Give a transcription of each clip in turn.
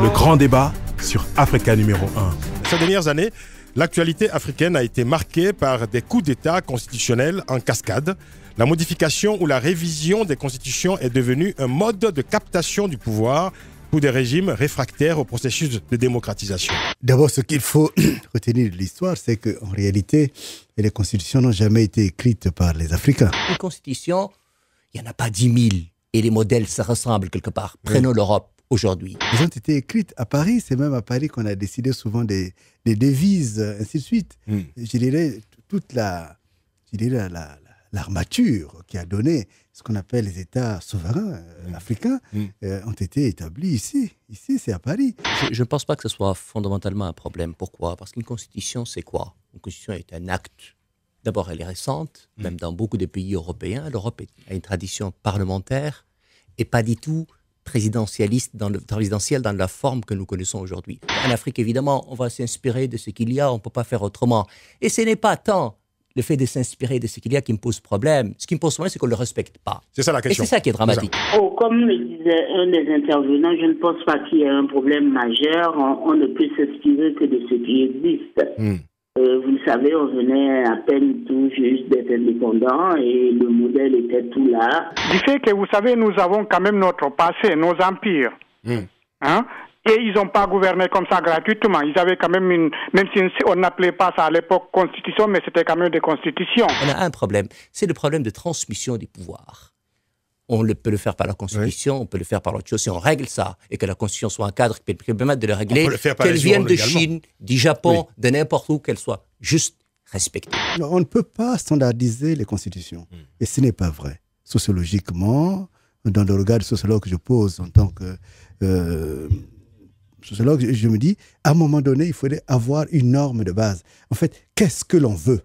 Le grand débat sur Africa numéro 1. Ces dernières années, l'actualité africaine a été marquée par des coups d'État constitutionnels en cascade. La modification ou la révision des constitutions est devenue un mode de captation du pouvoir pour des régimes réfractaires au processus de démocratisation. D'abord, ce qu'il faut retenir de l'histoire, c'est qu'en réalité, les constitutions n'ont jamais été écrites par les Africains. Une constitution, il n'y en a pas 10 000 et les modèles se ressemblent quelque part. Prenons l'Europe aujourd'hui. Elles ont été écrites à Paris, c'est même à Paris qu'on a décidé souvent des devises, ainsi de suite. Je dirais, toute l'armature qui a donné ce qu'on appelle les États souverains africains ont été établis ici. Ici, c'est à Paris. Je ne pense pas que ce soit fondamentalement un problème. Pourquoi? Parce qu'une constitution, c'est quoi? Une constitution est un acte. D'abord, elle est récente, même dans beaucoup de pays européens. L'Europe a une tradition parlementaire et pas du tout présidentielle dans la forme que nous connaissons aujourd'hui. En Afrique, évidemment, on va s'inspirer de ce qu'il y a, on ne peut pas faire autrement. Et ce n'est pas tant le fait de s'inspirer de ce qu'il y a qui me pose problème. Ce qui me pose problème, c'est qu'on ne le respecte pas. C'est ça la question. Et c'est ça qui est dramatique. Comme le disait un des intervenants, je ne pense pas qu'il y ait un problème majeur. On ne peut s'inspirer que de ce qui existe. Vous le savez, on venait à peine tout juste d'être indépendant et le modèle était tout là. Du fait que, vous savez, nous avons quand même notre passé, nos empires. Hein? Et ils n'ont pas gouverné comme ça gratuitement. Ils avaient quand même même si on n'appelait pas ça à l'époque constitution, mais c'était quand même des constitutions. On a un problème, c'est le problème de transmission des pouvoirs. On peut le faire par la Constitution, on peut le faire par autre chose. Si on règle ça, et que la Constitution soit un cadre qui peut permettre de le régler, qu'elle vienne de Chine, du Japon, de n'importe où, qu'elle soit juste respectée. Non, on ne peut pas standardiser les constitutions. Et ce n'est pas vrai. Sociologiquement, dans le regard de sociologue que je pose en tant que sociologue, je me dis, à un moment donné, il faudrait avoir une norme de base. En fait, qu'est-ce que l'on veut?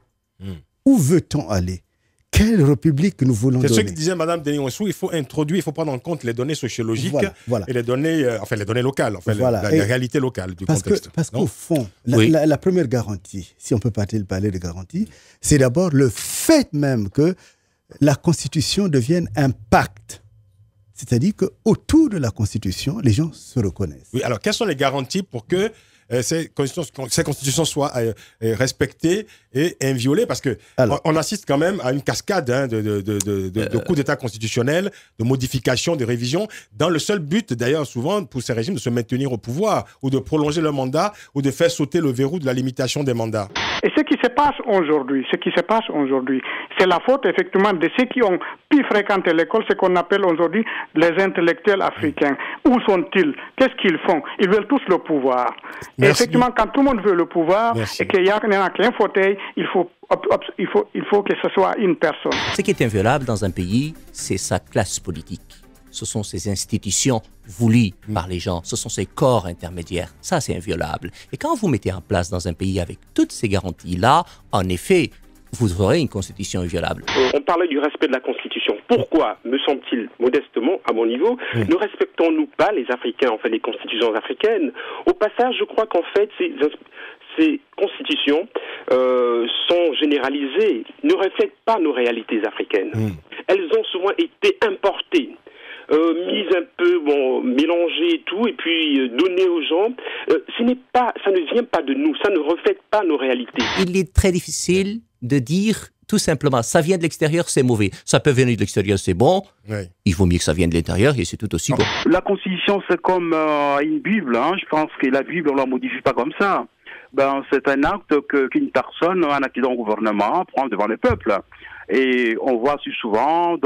Où veut-on aller? Quelle république nous voulons donner? C'est ce que disait Mme Denis Ouassou, il faut prendre en compte les données sociologiques et les données locales, les réalités locales du contexte. Parce qu'au fond, la première garantie, si on peut parler de garantie, c'est d'abord le fait même que la Constitution devienne un pacte. C'est-à-dire qu'autour de la Constitution, les gens se reconnaissent. Oui, alors quelles sont les garanties pour que ces constitutions soient respectées et inviolées? Parce qu'on assiste quand même à une cascade de coups d'État constitutionnels, de modifications, de révisions, dans le seul but, d'ailleurs, souvent, pour ces régimes, de se maintenir au pouvoir, ou de prolonger leur mandat, ou de faire sauter le verrou de la limitation des mandats. Et ce qui se passe aujourd'hui, c'est la faute, effectivement, de ceux qui ont pu fréquenter l'école, ce qu'on appelle aujourd'hui les intellectuels africains. Où sont-ils? Qu'est-ce qu'ils font? Ils veulent tous le pouvoir. Et effectivement, quand tout le monde veut le pouvoir, et qu'il n'y a qu'un fauteuil, il faut que ce soit une personne. Ce qui est inviolable dans un pays, c'est sa classe politique. Ce sont ses institutions voulues par les gens. Ce sont ses corps intermédiaires. Ça, c'est inviolable. Et quand vous mettez en place dans un pays avec toutes ces garanties-là, en effet, vous aurez une constitution inviolable. On parlait du respect de la Constitution. Pourquoi, me semble-t-il, modestement, à mon niveau, ne respectons-nous pas, les Africains, en fait, les constitutions africaines? Au passage, je crois qu'en fait, ces constitutions sont généralisées, ne reflètent pas nos réalités africaines. Elles ont souvent été importées. Mise un peu, mélangée et tout, et puis données aux gens. Ça ne vient pas de nous, ça ne reflète pas nos réalités. Il est très difficile de dire tout simplement, ça vient de l'extérieur, c'est mauvais. Ça peut venir de l'extérieur, c'est bon. Il vaut mieux que ça vienne de l'intérieur et c'est tout aussi bon. La Constitution, c'est comme une Bible. Je pense que la Bible, on la modifie pas comme ça. C'est un acte qu'une personne, un acquis au gouvernement, prend devant le peuple. Et on voit si souvent,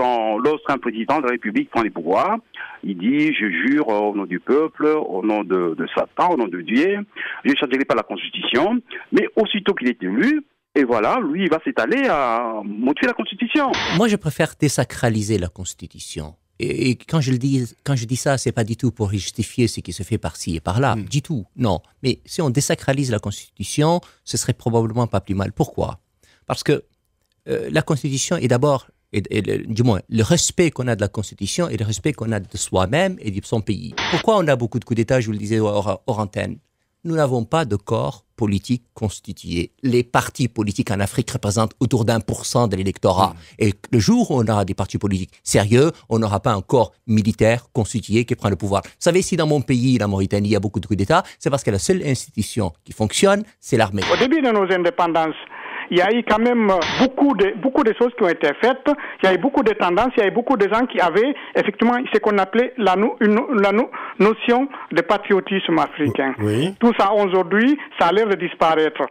lorsqu'un président de la République prend les pouvoirs, il dit « Je jure au nom du peuple, au nom de Satan, au nom de Dieu, je ne changerai pas la Constitution. » Mais aussitôt qu'il est élu, et voilà, lui, il va s'étaler à modifier la Constitution. Moi, je préfère désacraliser la Constitution. Et quand je dis ça, c'est pas du tout pour justifier ce qui se fait par-ci et par-là, du tout, non. Mais si on désacralise la Constitution, ce serait probablement pas plus mal. Pourquoi? Parce que la Constitution est d'abord, du moins, le respect qu'on a de la Constitution et le respect qu'on a de soi-même et de son pays. Pourquoi on a beaucoup de coups d'État, je vous le disais hors antenne? nous n'avons pas de corps politique constitué. Les partis politiques en Afrique représentent autour d'1% de l'électorat. Et le jour où on aura des partis politiques sérieux, on n'aura pas un corps militaire constitué qui prend le pouvoir. Vous savez, si dans mon pays, la Mauritanie, il y a beaucoup de coups d'État, c'est parce que la seule institution qui fonctionne, c'est l'armée. Au début de nos indépendances, il y a eu quand même beaucoup de choses qui ont été faites. Il y a eu beaucoup de tendances. Il y a eu beaucoup de gens qui avaient effectivement ce qu'on appelait la notion de patriotisme africain. Oui. Tout ça aujourd'hui, ça a l'air de disparaître.